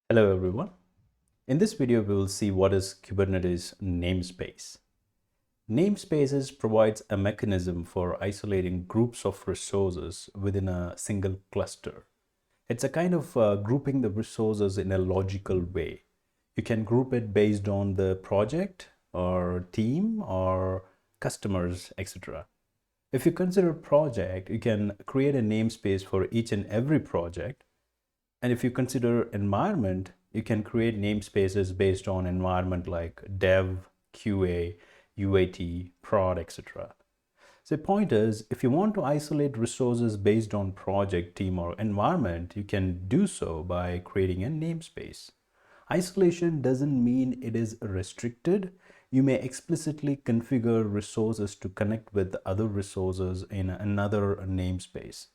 Hello everyone. In this video, we will see what is Kubernetes namespace. Namespaces provides a mechanism for isolating groups of resources within a single cluster. It's a kind of grouping the resources in a logical way. You can group it based on the project or team or customers, etc. If you consider project, you can create a namespace for each and every project. And if you consider environment, you can create namespaces based on environment like dev, QA, UAT, prod, etc. So the point is, if you want to isolate resources based on project, team, or environment, you can do so by creating a namespace. Isolation doesn't mean it is restricted. You may explicitly configure resources to connect with other resources in another namespace.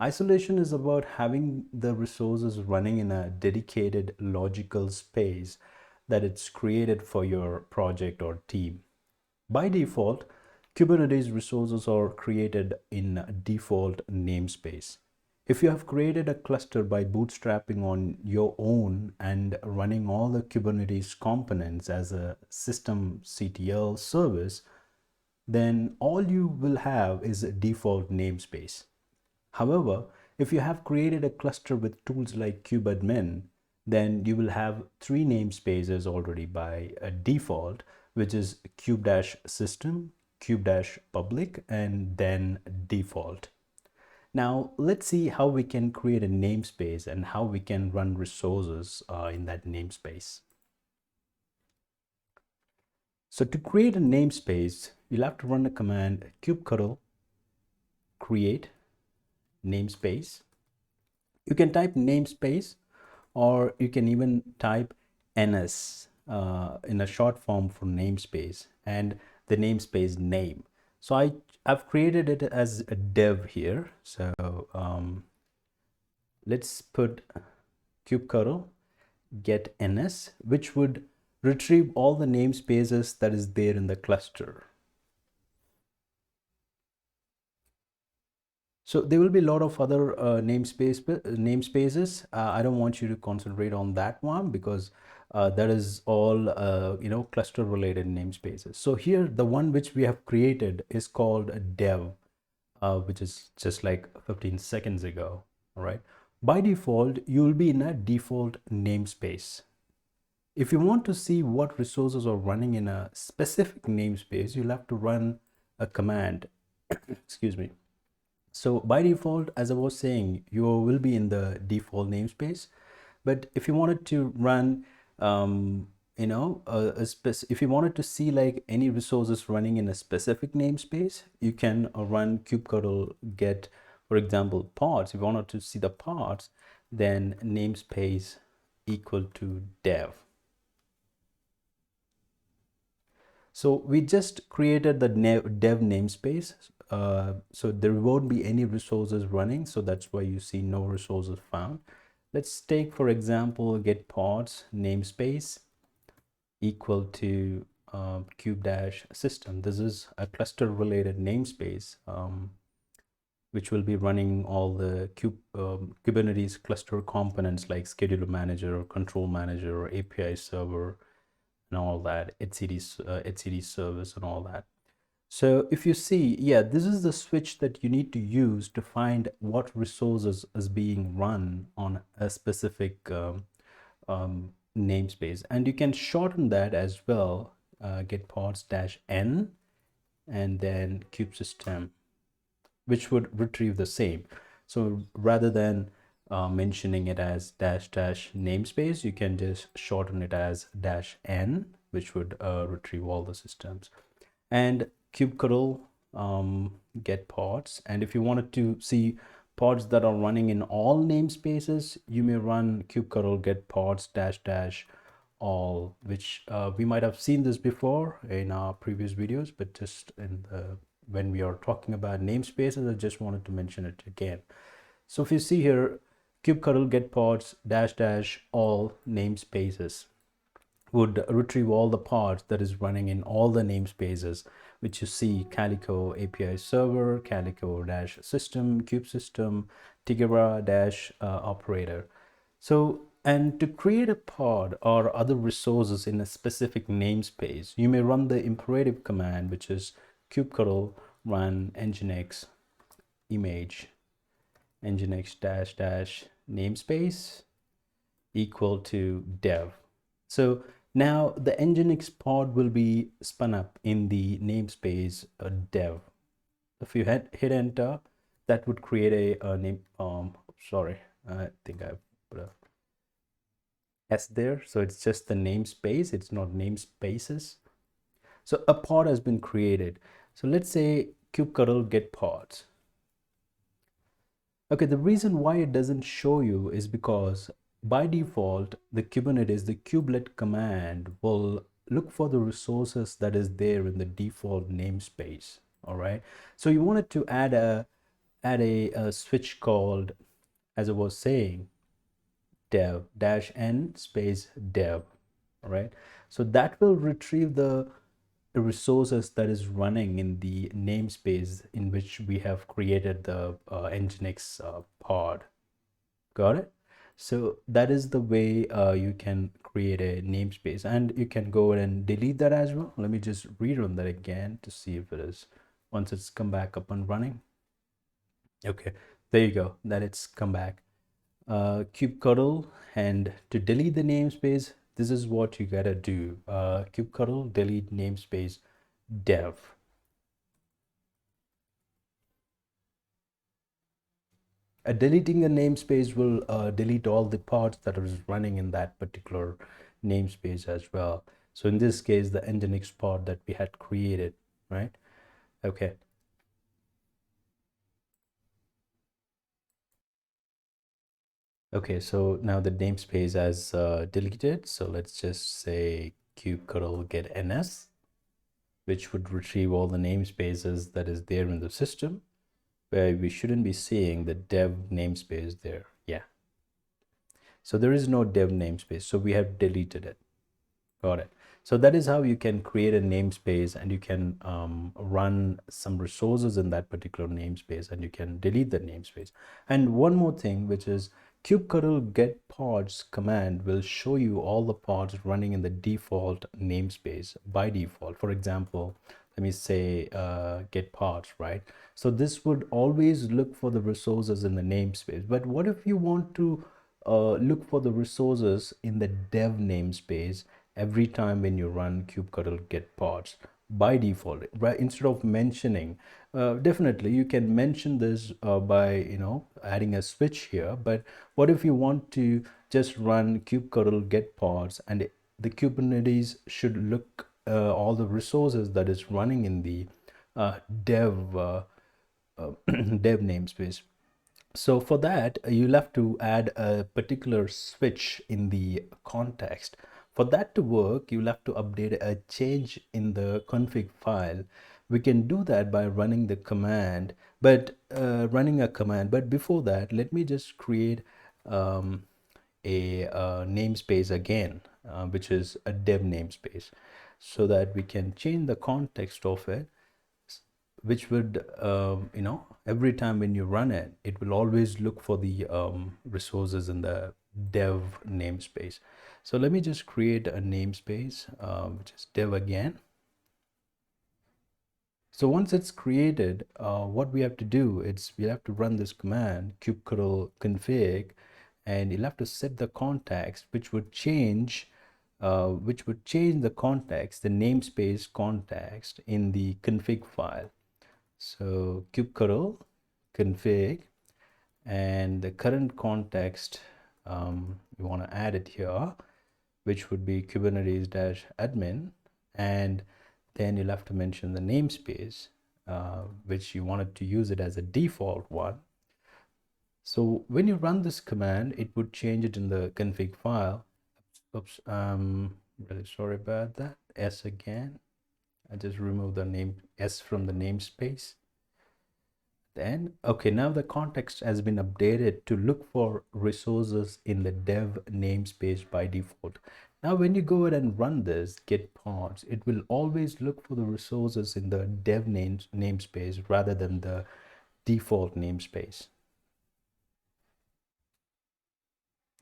Isolation is about having the resources running in a dedicated logical space that it's created for your project or team. By default, Kubernetes resources are created in a default namespace. If you have created a cluster by bootstrapping on your own and running all the Kubernetes components as a system CTL service, then all you will have is a default namespace. However, if you have created a cluster with tools like kubeadmin, then you will have three namespaces already by default, which is kube-system, kube-public, and then default. Now, let's see how we can create a namespace and how we can run resources in that namespace. So to create a namespace, you'll have to run the command kubectl create namespace. You can type namespace, or you can even type ns in a short form for namespace and the namespace name. So I've created it as a dev here. So let's put kubectl get ns, which would retrieve all the namespaces that is there in the cluster. So there will be a lot of other namespaces. I don't want you to concentrate on that one because that is all cluster related namespaces. So here the one which we have created is called a dev, which is just like 15 seconds ago. All right. By default, you will be in a default namespace. If you want to see what resources are running in a specific namespace, you'll have to run a command. Excuse me. So by default, as I was saying, you will be in the default namespace. But if you wanted to run, if you wanted to see like any resources running in a specific namespace, you can run kubectl get, for example, pods. If you wanted to see the pods, then namespace equal to dev. So we just created the dev namespace. So there won't be any resources running. So that's why you see no resources found. Let's take, for example, get pods namespace equal to kube-system. This is a cluster related namespace, which will be running all the Kubernetes cluster components like scheduler manager or control manager or API server and all that, etcd service and all that. So if you see, yeah, this is the switch that you need to use to find what resources is being run on a specific namespace. And you can shorten that as well, get pods -n and then kube system, which would retrieve the same. So rather than mentioning it as -namespace, you can just shorten it as -n, which would retrieve all the systems. And kubectl get pods. And if you wanted to see pods that are running in all namespaces, you may run kubectl get pods -all, which we might have seen this before in our previous videos, but just in the when we are talking about namespaces, I just wanted to mention it again. So if you see here, kubectl get pods -all namespaces would retrieve all the pods that is running in all the namespaces, which you see Calico API server, Calico-system, kube system, Tigera-operator. So And to create a pod or other resources in a specific namespace, you may run the imperative command, which is kubectl run nginx image nginx dash dash namespace equal to dev. So now the nginx pod will be spun up in the namespace dev. If you hit enter, that would create a name. Sorry, I think I put a S there. So it's just the namespace. It's not namespaces. So a pod has been created. So let's say kubectl get pods. Okay, the reason why it doesn't show you is because by default, the Kubernetes, the kubelet command will look for the resources that is there in the default namespace. All right. So you wanted to add a switch called, as I was saying, dev dash n space dev. All right. So that will retrieve the resources that is running in the namespace in which we have created the nginx pod. Got it? So that is the way you can create a namespace, and you can go ahead and delete that as well. Let me just rerun that again to see if it is, once it's come back up and running. Okay, there you go, that it's come back. Kubectl, and to delete the namespace, this is what you gotta do. Kubectl delete namespace dev. Deleting the namespace will delete all the pods that is running in that particular namespace as well. So in this case, the nginx pod that we had created, right? Okay. Okay, so now the namespace has deleted. So let's just say kubectl get ns, which would retrieve all the namespaces that is there in the system, where we shouldn't be seeing the dev namespace there. Yeah. So there is no dev namespace. So we have deleted it. Got it. So that is how you can create a namespace, and you can run some resources in that particular namespace, and you can delete the namespace. And one more thing, which is kubectl get pods command will show you all the pods running in the default namespace by default. For example, let me say get pods, right? So this would always look for the resources in the namespace. But what if you want to look for the resources in the dev namespace every time when you run kubectl get pods by default, right? Instead of mentioning, definitely you can mention this by adding a switch here. But what if you want to just run kubectl get pods, and the Kubernetes should look all the resources that is running in the dev dev namespace. So for that, you'll have to add a particular switch in the context. For that to work, you'll have to update a change in the config file. We can do that by running the command, but running a command. But before that, let me just create a namespace again, which is a dev namespace, so that we can change the context of it, which would every time when you run it, it will always look for the resources in the dev namespace. So let me just create a namespace, which is dev again. So once it's created, what we have to do is we have to run this command kubectl config, and you'll have to set the context, which would change the context, the namespace context in the config file. So kubectl config, and the current context, we want to add it here, which would be kubernetes-admin, and then you'll have to mention the namespace, which you wanted to use it as a default one. So when you run this command, it would change it in the config file. Oops, really sorry about that. S again. I just removed the name S from the namespace. Then, okay, now the context has been updated to look for resources in the dev namespace by default. Now, when you go ahead and run this get pods, it will always look for the resources in the dev namespace rather than the default namespace.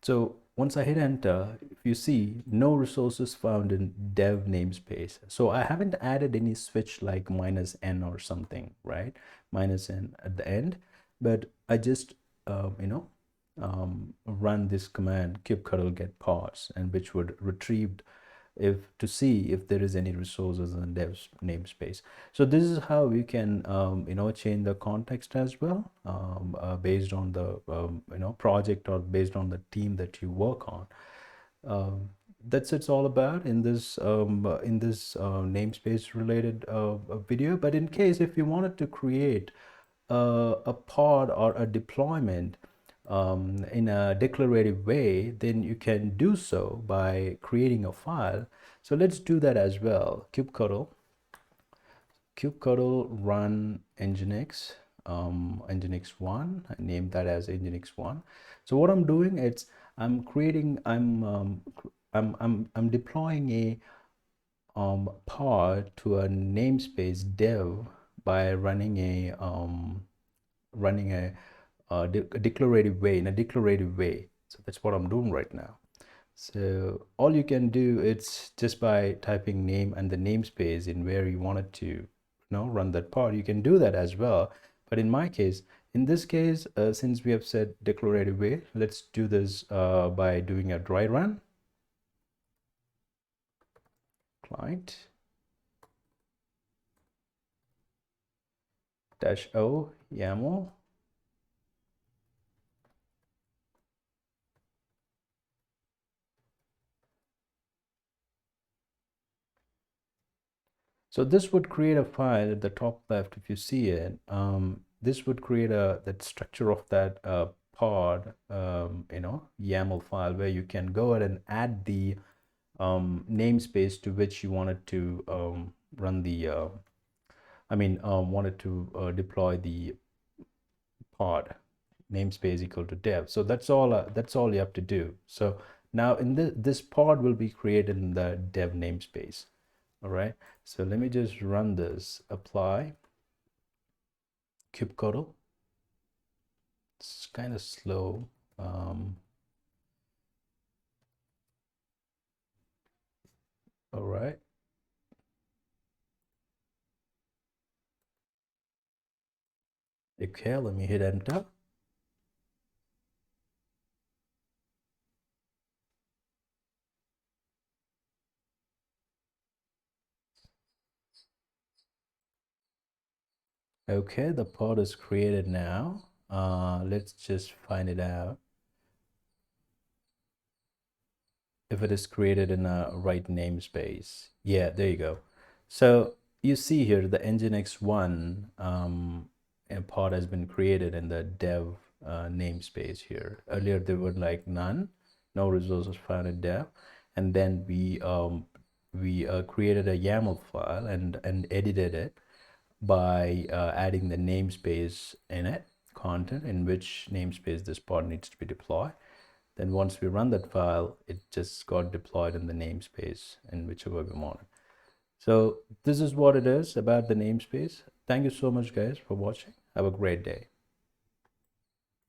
So once I hit enter, if you see no resources found in dev namespace. So I haven't added any switch like -n or something, right? -n at the end, but I just, run this command kubectl get pods, and which would retrieve if to see if there is any resources in dev namespace. So this is how we can change the context as well, based on the project, or based on the team that you work on. That's it's all about in this namespace related video. But in case if you wanted to create a pod or a deployment in a declarative way, then you can do so by creating a file. So let's do that as well. kubectl run nginx, nginx1. I named that as nginx1. So what I'm doing, it's I'm creating, I'm deploying a pod to a namespace dev by running a declarative way, in a declarative way. So that's what I'm doing right now. So all you can do, it's just by typing name and the namespace in where you wanted to run that pod. You can do that as well, but in my case, in this case, since we have said declarative way, let's do this by doing a dry run. Client -o YAML So this would create a file at the top left, if you see it. This would create that structure of that pod, YAML file, where you can go ahead and add the namespace to which you wanted to run the, wanted to deploy the pod, namespace equal to dev. So that's all you have to do. So now in this pod will be created in the dev namespace. All right, so let me just run this. Apply kubectl. It's kind of slow. All right. Okay, let me hit enter. Okay, the pod is created now. Let's just find it out if it is created in a right namespace. Yeah, there you go. So you see here the nginx1 pod has been created in the dev namespace here. Earlier there were like none, no resources found in dev, and then we created a YAML file and edited it by adding the namespace in it, content in which namespace this pod needs to be deployed. Then once we run that file, it just got deployed in the namespace in whichever we wanted. So this is what it is about the namespace. Thank you so much guys for watching. Have a great day.